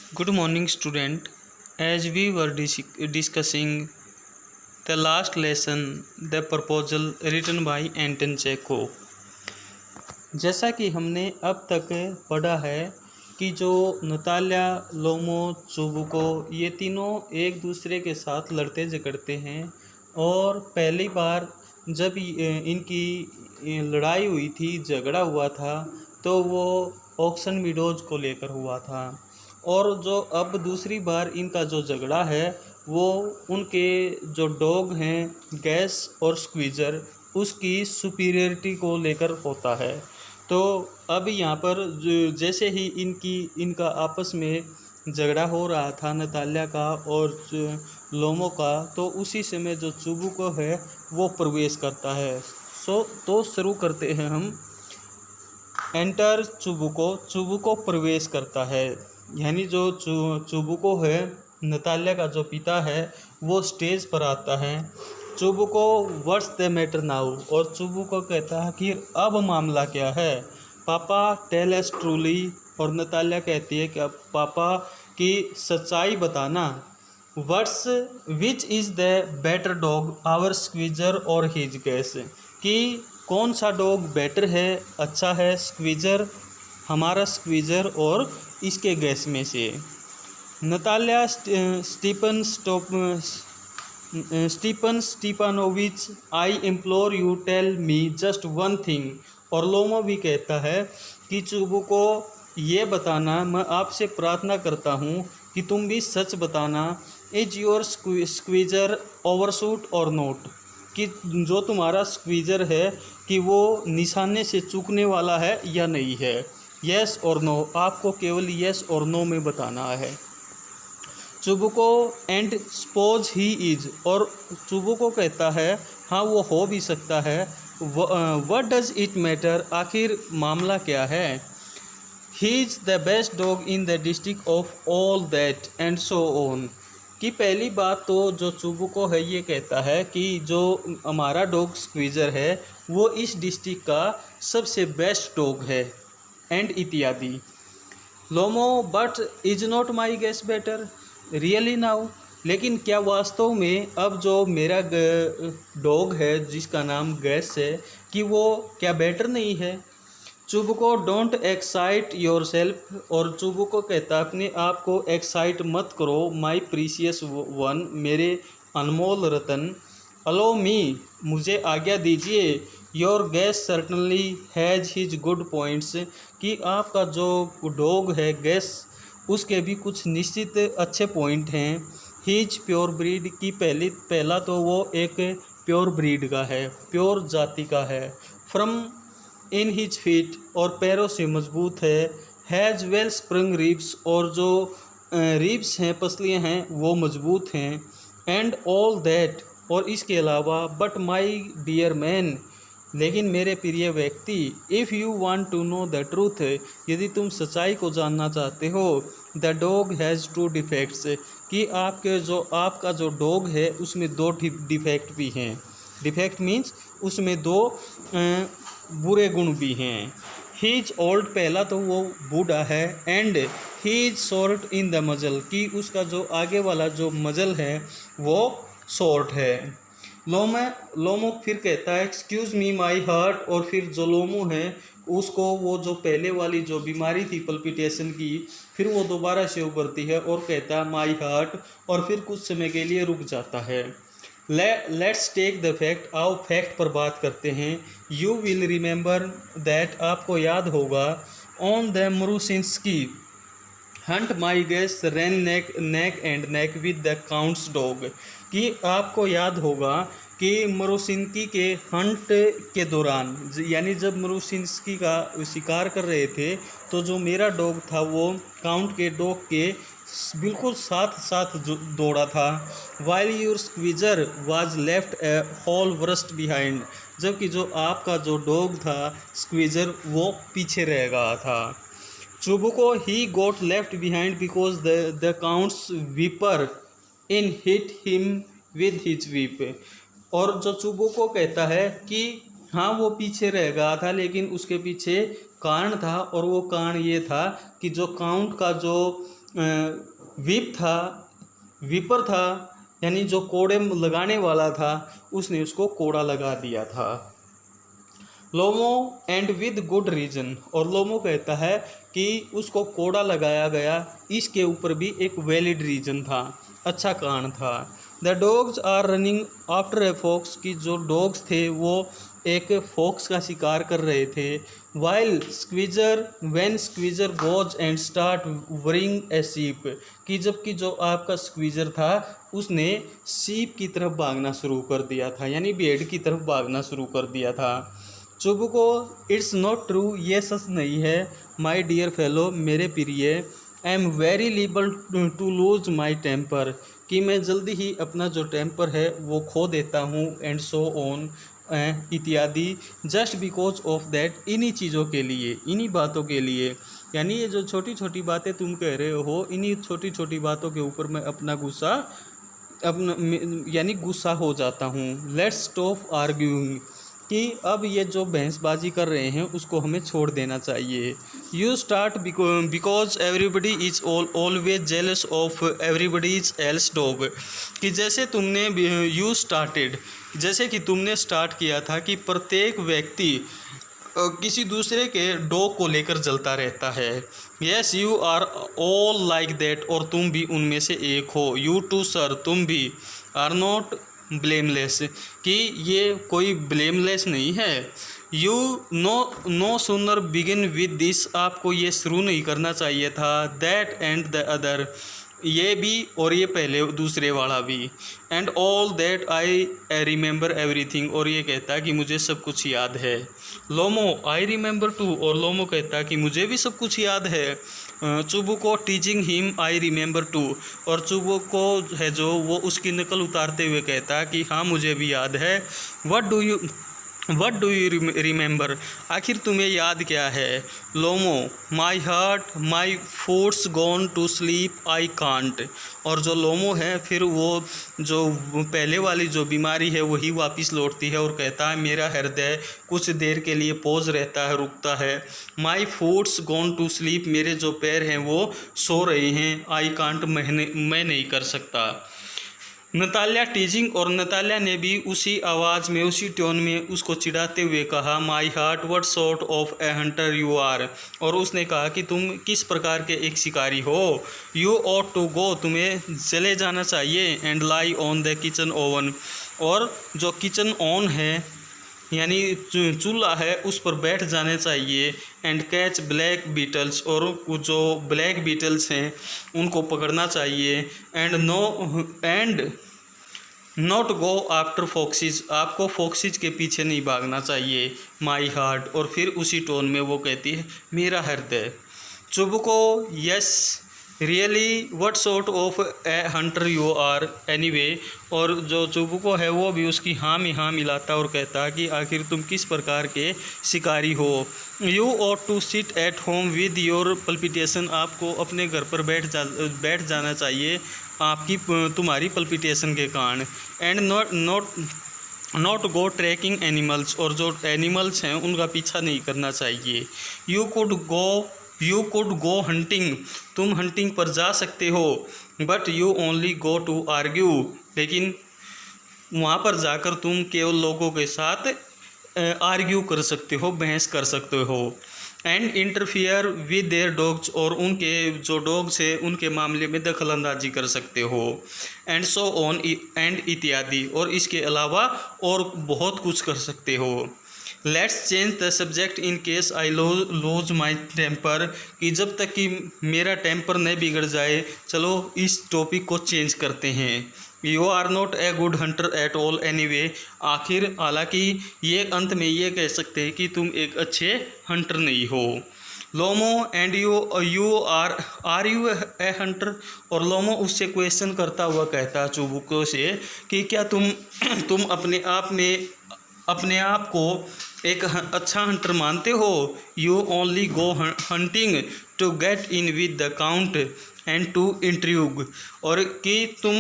Good morning, student. As we were discussing the last lesson, the proposal written by Anton Chekhov. जैसा कि हमने अब तक पढ़ा है कि जो नताल्या, लोमो, चुबुको ये तीनों एक दूसरे के साथ लड़ते झगड़ते हैं और पहली बार जब इनकी लड़ाई हुई थी, झगड़ा हुआ था, तो वो ऑक्सन मीडोज को लेकर हुआ था। और जो अब दूसरी बार इनका जो झगड़ा है वो उनके जो डॉग हैं गैस और स्क्वीज़र उसकी सुपीरियरिटी को लेकर होता है। तो अब यहाँ पर जैसे ही इनका आपस में झगड़ा हो रहा था नताल्या का और लोमो का, तो उसी समय जो चुबुको है वो प्रवेश करता है। तो शुरू करते हैं हम। एंटर चुबुको प्रवेश करता है, यानी जो चुबुको है नताल्या का जो पिता है वो स्टेज पर आता है। चुबुको व्हाट्स द मैटर नाउ, और चुबुको कहता है कि अब मामला क्या है पापा, टेल अस ट्रूली। और नताल्या कहती है कि पापा की सच्चाई बताना। What's which is the better dog, our Squeezer और हिज गैस, कि कौन सा डॉग बेटर है, अच्छा है, स्क्वीजर हमारा स्क्वीजर और इसके गैस में से। Natalya Stephen Stepanovich, I implore you tell me just one thing. और लोमो भी कहता है कि चुबुको ये बताना, मैं आपसे प्रार्थना करता हूँ कि तुम भी सच बताना। इज योर स्क्वीजर ओवरशूट और नोट, कि जो तुम्हारा स्क्वीजर है कि वो निशाने से चूकने वाला है या नहीं है। येस और नो, आपको केवल येस और नो में बताना है। चुबुको एंड सपोज ही इज, और चुबुको कहता है हाँ वो हो भी सकता है। व्हाट डज इट मैटर, आखिर मामला क्या है। He is the best dog in the district of all that and so on, कि पहली बात तो जो चुबुको है ये कहता है कि जो हमारा डॉग स्क्वीज़र है वो इस डिस्ट्रिक्ट का सबसे बेस्ट डॉग है, एंड इत्यादि। Lomov, but is not my Guess better really now, लेकिन क्या वास्तव में अब जो मेरा डॉग है जिसका नाम गैस है कि वो क्या बेटर नहीं है। चुबुको, डोंट एक्साइट योर सेल्फ, और चुबुको कहता अपने आप को एक्साइट मत करो, माई प्रीसियस वन, मेरे अनमोल रतन। अलो मी, मुझे आज्ञा दीजिए। Your gas certainly has his good points, कि आपका जो डॉग है गैस उसके भी कुछ निश्चित अच्छे पॉइंट हैं। हिज प्योर ब्रीड, की पहला तो वो एक प्योर ब्रीड का है, प्योर जाति का है। फ्रॉम इन हिज फीट, और पैरों से मजबूत है। हैज़ वेल स्प्रिंग रिब्स, और जो रिब्स हैं पसलियाँ हैं वो मजबूत हैं। एंड ऑल दैट, और इसके अलावा बट माई डियर मैन, लेकिन मेरे प्रिय व्यक्ति, if you want to know the truth, यदि तुम सच्चाई को जानना चाहते हो, the dog has two defects, कि आपका जो डॉग है उसमें दो डिफेक्ट भी हैं। डिफेक्ट मीन्स उसमें दो बुरे गुण भी हैं। ही इज ओल्ड, पहला तो वो बूढ़ा है। And he is short in the मजल, कि उसका जो आगे वाला जो मजल है वो शॉर्ट है। लोमो फिर कहता है एक्सक्यूज़ मी माई हार्ट, और फिर जो लोमो है उसको वो जो पहले वाली जो बीमारी थी पल्पिटेशन की, फिर वो दोबारा से उभरती है और कहता है माई हार्ट, और फिर कुछ समय के लिए रुक जाता है। लेट्स टेक द फैक्ट, आओ फैक्ट पर बात करते हैं। यू विल रिमेंबर दैट, आपको याद होगा, on the Marusinsky hunt my Guess ran neck and neck with the count's dog, कि आपको याद होगा कि मरूसिंस्की के हंट के दौरान, यानी जब मरूसिंस्की का शिकार कर रहे थे तो जो मेरा डॉग था वो काउंट के डॉग के बिल्कुल साथ साथ दौड़ा था। While your Squeezer was left a whole verst behind, जबकि जो आपका जो डॉग था स्क्वीजर वो पीछे रह गया था। Chubukov, he got left behind because the count's whipper in hit him with his whip, और जो चुबुको कहता है कि हाँ वो पीछे रह गया था, लेकिन उसके पीछे कारण था, और वो कारण ये था कि जो काउंट का जो विप था, विपर था, यानी जो कोड़े लगाने वाला था, उसने उसको कोड़ा लगा दिया था। लोमो एंड विद गुड रीजन, और लोमो कहता है कि उसको कोड़ा लगाया गया, इसके ऊपर भी एक वैलिड रीजन था, अच्छा कारण था। The dogs are running after a fox, की जो डॉग्स थे वो एक फॉक्स का शिकार कर रहे थे। While squeezer when squeezer goes and start worrying a sheep, कि जबकि जो आपका स्क्वीजर था उसने शीप की तरफ भागना शुरू कर दिया था, यानी भेड़ की तरफ भागना शुरू कर दिया था। चुबको इट्स नॉट ट्रू, ये सच नहीं है। माई डियर फेलो, मेरे प्रिय, I am very liable to lose my temper, कि मैं जल्दी ही अपना जो टेम्पर है वो खो देता हूँ, एंड सो ऑन इत्यादि, जस्ट बिकॉज ऑफ दैट, इन्हीं चीज़ों के लिए, इन्हीं बातों के लिए, यानी ये जो छोटी छोटी बातें तुम कह रहे हो, इन्हीं छोटी छोटी बातों के ऊपर मैं अपना गुस्सा यानी गुस्सा हो जाता हूँ। लेट्स स्टॉप आर्ग्यूइंग, कि अब ये जो बहसबाजी कर रहे हैं उसको हमें छोड़ देना चाहिए। You start because everybody is always jealous of everybody's else dog, कि जैसे तुमने यू स्टार्टेड, जैसे कि तुमने स्टार्ट किया था कि प्रत्येक व्यक्ति किसी दूसरे के डॉग को लेकर जलता रहता है। Yes you are all like that, और तुम भी उनमें से एक हो। यू टू सर, तुम भी, आर नॉट ब्लेमलेस, कि ये कोई ब्लेमलेस नहीं है। You know sooner begin with this, आपको ये शुरू नहीं करना चाहिए था। दैट एंड द अदर, ये भी और ये पहले दूसरे वाला भी। And all that I remember everything, और ये कहता है कि मुझे सब कुछ याद है। लोमो आई रिमेंबर टू, और लोमो कहता है कि मुझे भी सब कुछ याद है। Chubukov teaching him I remember too, और चुबू को है जो वो उसकी नकल उतारते हुए कहता है कि हाँ मुझे भी याद है। वट डू यू रिमेंबर, आखिर तुम्हें याद क्या है। Lomov my heart my foot's gone to sleep I can't, और जो लोमो है फिर वो जो पहले वाली जो बीमारी है वही वापस लौटती है, और कहता है मेरा हृदय कुछ देर के लिए पॉज रहता है, रुकता है। माई फूड्स गॉन टू स्लीप, मेरे जो पैर हैं वो सो रहे हैं। आई कांट, मैं नहीं कर सकता। नताल्या टीजिंग, और नताल्या ने भी उसी आवाज़ में, उसी टोन में उसको चिढ़ाते हुए कहा my heart what sort of a hunter you are, और उसने कहा कि तुम किस प्रकार के एक शिकारी हो। यू ऑट टू गो, तुम्हें चले जाना चाहिए। And lie on the kitchen oven, और जो किचन ऑन है यानी चूल्हा है उस पर बैठ जाने चाहिए। एंड कैच ब्लैक बीटल्स, और जो ब्लैक बीटल्स हैं उनको पकड़ना चाहिए। And not go after fox's, आपको फॉक्सिस के पीछे नहीं भागना चाहिए। माई हार्ट, और फिर उसी टोन में वो कहती है मेरा हृदय। Chubukov yes really what sort of a hunter you are anyway, और जो चुबको है वो भी उसकी हाँ में हाँ मिलाता और कहता है कि आखिर तुम किस प्रकार के शिकारी हो। You ought to sit at home with your palpitation, आपको अपने घर पर बैठ जाना चाहिए आपकी तुम्हारी पल्पिटेशन के कारण। And not go tracking animals, और जो एनिमल्स हैं उनका पीछा नहीं करना चाहिए। यू कुड गो हंटिंग, तुम हंटिंग पर जा सकते हो। But you only go to argue, लेकिन वहाँ पर जाकर तुम केवल लोगों के साथ आर्ग्यू कर सकते हो, बहस कर सकते हो। And interfere with their dogs, और उनके जो डॉग्स है उनके मामले में दखल अंदाजी कर सकते हो। एंड सो ऑन एंड इत्यादि, और इसके अलावा और बहुत कुछ कर सकते हो। Let's change the subject in case I lose my temper, कि जब तक कि मेरा टेम्पर नहीं बिगड़ जाए, चलो इस टॉपिक को चेंज करते हैं। You are not a good hunter at all anyway, आखिर हालांकि ये अंत में ये कह सकते हैं कि तुम एक अच्छे हंटर नहीं हो। Lomov and you are you a hunter, और लोमो उससे क्वेश्चन करता हुआ कहता है चुबुको से कि क्या तुम अपने आप को एक अच्छा हंटर मानते हो। You only go hunting to get in with the count and to intrigue, और कि तुम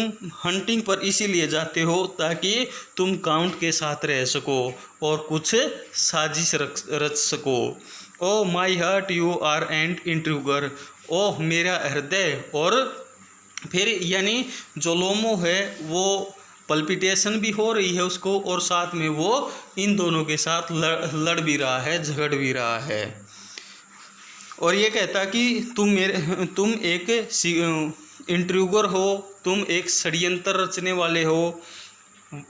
हंटिंग पर इसीलिए जाते हो ताकि तुम काउंट के साथ रह सको और कुछ साजिश रच सको। Oh my heart you are and intriguer, ओह मेरा हृदय। और फिर यानी जो लोमो है वो पल्पिटेशन भी हो रही है उसको, और साथ में वो इन दोनों के साथ लड़ भी रहा है, झगड़ भी रहा है। और ये कहता कि तुम एक इंट्रूगर हो, तुम एक षड्यंत्र रचने वाले हो।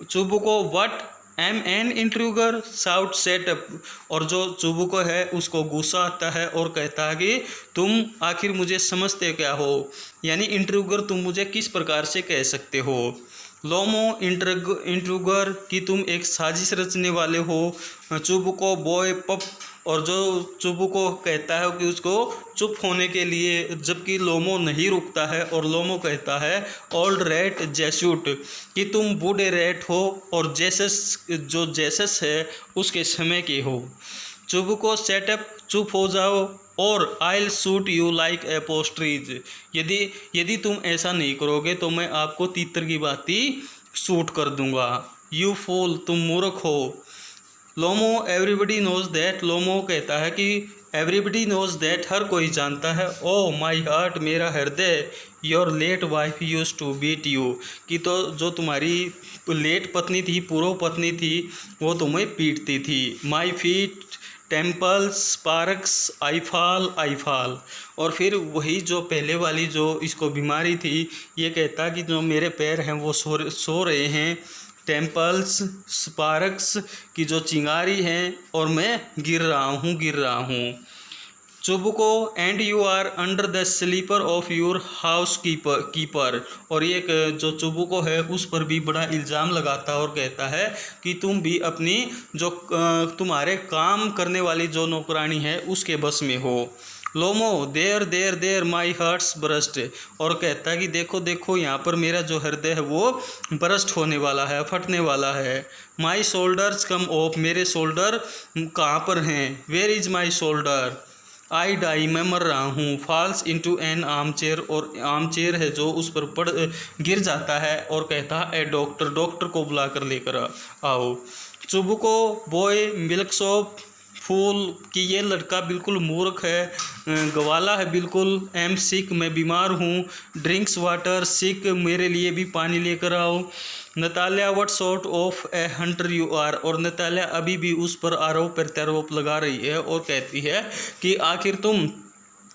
Chubukov what am an intriguer shout setup. और जो चुबुको है उसको गुस्सा आता है और कहता है कि तुम आखिर मुझे समझते क्या हो, यानी इंट्रूगर तुम मुझे किस प्रकार से कह सकते हो। लोमो इंट्रूगर कि तुम एक साजिश रचने वाले हो। चुबुको बॉय पप। और जो चुबुको कहता है कि उसको चुप होने के लिए, जबकि लोमो नहीं रुकता है और लोमो कहता है ओल्ड रैट जेसूट कि तुम बूढ़े रैट हो और जेसस है उसके समय के हो। चुबुको सेटअप चुप हो जाओ और आइल शूट यू लाइक ए पोस्ट्रीज। यदि तुम ऐसा नहीं करोगे तो मैं आपको तीतर की बाती शूट कर दूंगा। यू फूल तुम मूर्ख हो। लोमो एवरीबडी नोज दैट। लोमो कहता है कि एवरीबडी नोज दैट हर कोई जानता है। ओ माई हार्ट मेरा हृदय। Your late wife used to beat you कि तो जो तुम्हारी लेट पत्नी थी, पूर्व पत्नी थी, वो तुम्हें पीटती थी। माई फीट टेम्पल्स स्पार्क्स आई फाल। और फिर वही जो पहले वाली जो इसको बीमारी थी, ये कहता कि जो मेरे पैर हैं वो सो रहे हैं। टेम्पल्स स्पार्क्स की जो चिंगारी हैं और मैं गिर रहा हूँ। Chubukov and you are under the slipper of your housekeeper. और ये जो चुबुको है उस पर भी बड़ा इल्ज़ाम लगाता है और कहता है कि तुम भी अपनी जो तुम्हारे काम करने वाली जो नौकरानी है उसके बस में हो। लोमो देर माई हार्ट्स बरस्ट। और कहता है कि देखो देखो यहाँ पर मेरा जो हृदय है वो बरस्ट होने वाला है, फटने वाला है। My shoulders come off. मेरे शोल्डर कहाँ पर हैं? Where is my shoulder? I die मैं मर रहा हूँ। Falls into an armchair. और आर्म चेयर है जो उस पर गिर जाता है और कहता है ए डॉक्टर को बुला कर लेकर आओ। चुबुको बॉय मिल्क शॉप फूल कि ये लड़का बिल्कुल मूर्ख है, गवाला है बिल्कुल। एम सिक मैं बीमार हूँ। ड्रिंक्स वाटर सिक मेरे लिए भी पानी लेकर आओ। Natalia what sort of a hunter you are. और नतालिया अभी भी उस पर आरोप प्रत्यारोप लगा रही है और कहती है कि आखिर तुम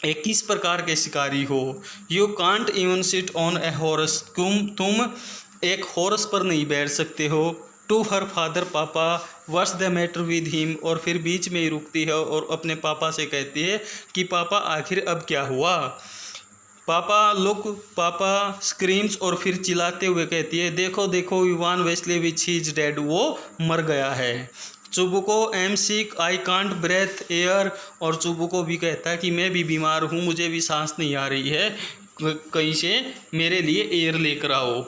एक किस प्रकार के शिकारी हो। You can't even sit on a horse. तुम एक हॉर्स पर नहीं बैठ सकते हो। टू हर फादर पापा what's the matter with him. और फिर बीच में ही रुकती है और अपने पापा से कहती है कि पापा आखिर अब क्या हुआ। पापा स्क्रीम्स। और फिर चिल्लाते हुए कहती है देखो देखो Ivan Vassilevitch he is dead. वो मर गया है। Chubukov am sick I can't breathe air. और चुबुको भी कहता है कि मैं भी बीमार हूँ, मुझे भी सांस नहीं आ रही है, कहीं से मेरे लिए एयर लेकर आओ।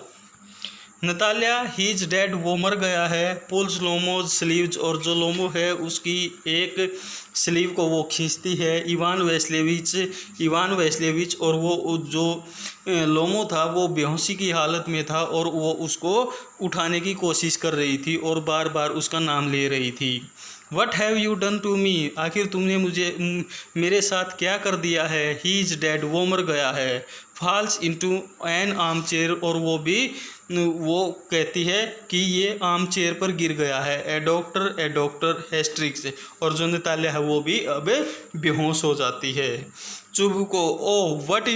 नतालिया ही इज डेड वो मर गया है। Pulls Lomov's sleeves. और जो लोमो है उसकी एक स्लीव को वो खींचती है। इवान वेस्लेविच। और वो जो लोमो था वो बेहोशी की हालत में था और वो उसको उठाने की कोशिश कर रही थी और बार बार उसका नाम ले रही थी। What have you done to me. आखिर तुमने मेरे साथ क्या कर दिया है। ही इज डेड वो मर गया है। False into an armchair. और वो कहती है कि ये आर्म चेयर पर गिर गया है। ए डॉक्टर हेस्ट्रिक्स। और जो नतालिया है वो भी अब बेहोश हो जाती है। चुबुको ओ व्हाट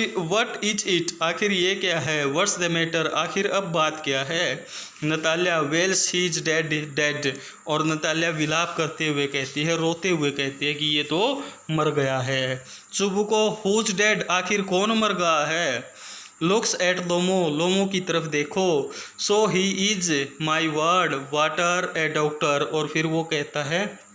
इज इट। आखिर ये क्या है। व्हाट्स द मैटर आखिर अब बात क्या है। Natalia wails he is dead. और नतालिया विलाप करते हुए कहती है, रोते हुए कहती है कि ये तो मर गया है। चुबुको हुज डेड आखिर कौन मर गया है। लुक्स एट लोमो की तरफ देखो। So he is my word water a doctor. और फिर वो कहता है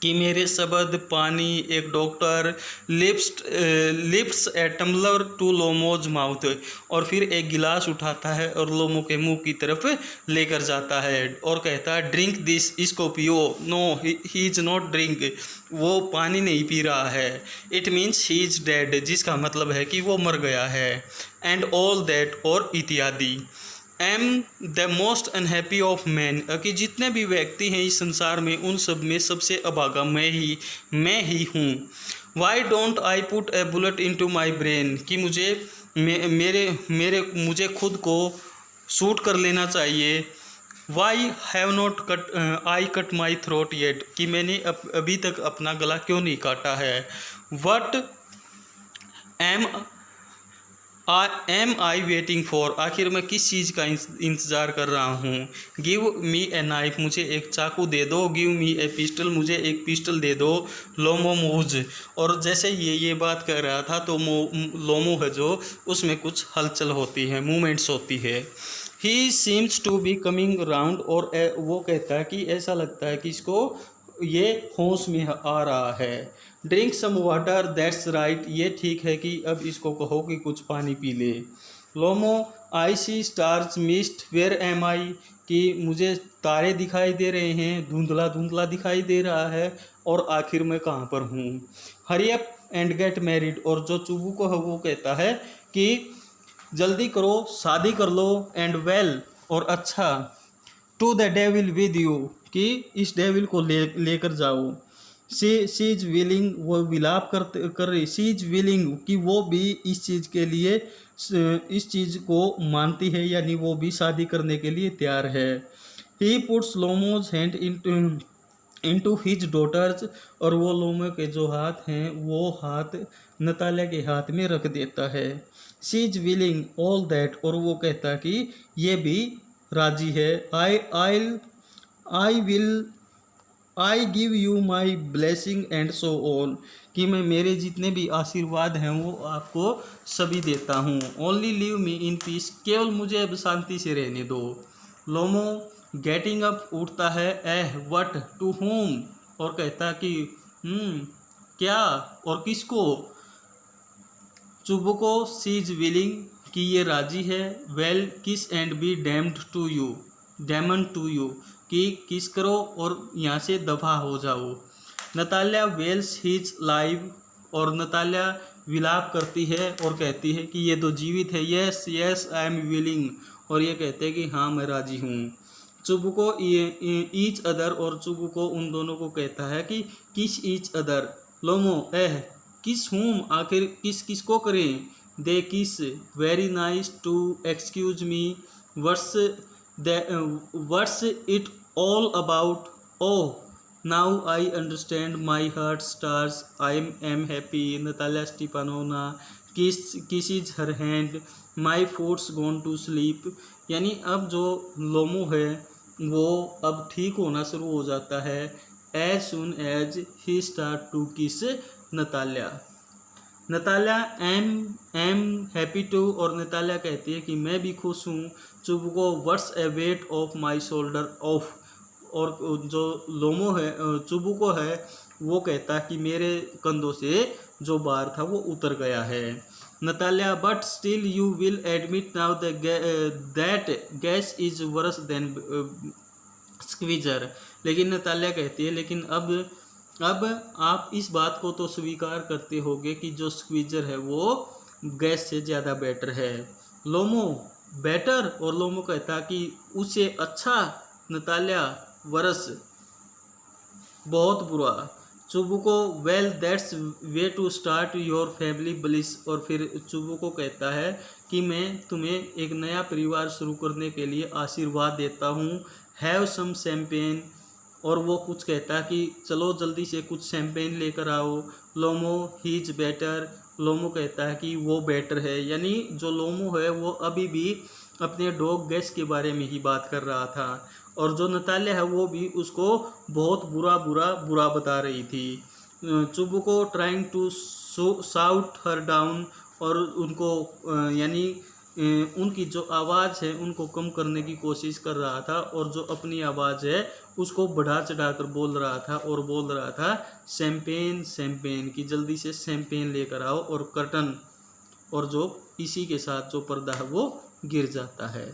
कि मेरे शब्द पानी एक doctor. Lifts a tumbler to Lomov's mouth. और फिर एक गिलास उठाता है और लोमो के मुंह की तरफ लेकर जाता है और कहता है ड्रिंक दिस इसको पियो। No he is not drink वो पानी नहीं पी रहा है। It means he is dead जिसका मतलब है कि वो मर गया है। एंड ऑल दैट और इत्यादि। Am the most unhappy of man कि जितने भी व्यक्ति हैं इस संसार में उन सब में सबसे अभागा मैं ही हूँ। Why don't I put a bullet in to my brain, कि मुझे खुद को शूट कर लेना चाहिए। Why have not I cut my throat yet, कि मैंने अभी तक अपना गला क्यों नहीं काटा है। What am I waiting for, आखिर मैं किस चीज़ का इंतज़ार कर रहा हूँ। गिव मी ए नाइफ, मुझे एक चाकू दे दो। गिव मी ए पिस्टल, मुझे एक पिस्टल दे दो। लोमो मूव्स, और जैसे ये बात कर रहा था तो लोमो है जो, उसमें कुछ हलचल होती है, मूवमेंट्स होती है। He seems to be coming round, और वो कहता है कि ऐसा लगता है कि इसको ये होश में आ रहा है। Drink some water, that's right, ये ठीक है कि अब इसको कहो कि कुछ पानी पी ले। लोमो आई सी स्टार्स मिस्ट, वेयर एम आई, कि मुझे तारे दिखाई दे रहे हैं, धुंधला धुंधला दिखाई दे रहा है, और आखिर मैं कहाँ पर हूँ। Hurry up and get married, और जो चुबुको है वो कहता है कि जल्दी करो, शादी कर लो। एंड वेल, और अच्छा। To the devil with you, कि इस डेविल को लेकर जाओ। सी इज विलिंग, वो विलाप कर रही। सी इज विलिंग, कि वो भी इस चीज़ के लिए, इस चीज़ को मानती है, यानी वो भी शादी करने के लिए तैयार है। He puts Lomov's hand into his daughter's, और वो लोमो के जो हाथ हैं वो हाथ नतालिया के हाथ में रख देता है। She is willing all that, और वो कहता कि ये भी राजी है। I give you my blessing and so on, कि मैं मेरे जितने भी आशीर्वाद हैं वो आपको सभी देता हूँ। Only leave me in peace, केवल मुझे अब शांति से रहने दो। लोमो गेटिंग अप, उठता है। वट टू होम, और कहता कि क्या और किसको। चुबुको सी इज विलिंग, कि ये राजी है। Well kiss and be damned to you, damn to you, कि किस करो और यहाँ से दफा हो जाओ। नतालिया वेल्स हिज लाइव, और नतालिया विलाप करती है और कहती है कि ये तो जीवित है। Yes yes I am willing, और ये कहते हैं कि हाँ मैं राजी हूँ। चुबुको ईच अदर, और चुबुको उन दोनों को कहता है कि किस ईच अदर। लोमो किस हूम, आखिर किस किसको करें। They kiss, very nice to excuse me, what's it all about. Oh now I understand, my heart stars, I am happy. Natalya Stepanovna kisses her hand, my foot's gone to sleep, यानी अब जो लोमो है वो अब ठीक होना शुरू हो जाता है। As soon as he start to kiss Natalya. Natalya am happy too, और नतालिया कहती है कि मैं भी खुश हूँ। Chubukov what's a weight of my shoulder off, और जो लोमो है, चुबुको है, वो कहता है कि मेरे कंधों से जो भार था वो उतर गया है। Natalia but still you will admit now that gas is worse than squeezer, लेकिन नतालिया कहती है लेकिन अब आप इस बात को तो स्वीकार करते होगे कि जो स्क्वीजर है वो गैस से ज़्यादा बेटर है। लोमो बेटर, और लोमो कहता कि उससे अच्छा। नतालिया वर्स, बहुत बुरा। Chubukov well that's way to start your family bliss, और फिर चुबुको कहता है कि मैं तुम्हें एक नया परिवार शुरू करने के लिए आशीर्वाद देता हूँ। हैव सम शैम्पेन, और वो कुछ कहता है कि चलो जल्दी से कुछ शैम्पेन लेकर आओ। लोमो ही इज बेटर, लोमो कहता है कि वो बेटर है, यानी जो लोमो है वो अभी भी अपने डॉग गैस के बारे में ही बात कर रहा था, और जो नतालिया है वो भी उसको बहुत बुरा बता रही थी। Chubukov trying to shout her down, और उनको यानी उनकी जो आवाज़ है उनको कम करने की कोशिश कर रहा था, और जो अपनी आवाज़ है उसको बढ़ा चढ़ा कर बोल रहा था, और बोल रहा था शैम्पेन शैम्पेन, कि जल्दी से शैम्पेन लेकर आओ। और कर्टन, और जो इसी के साथ जो पर्दा है वो गिर जाता है।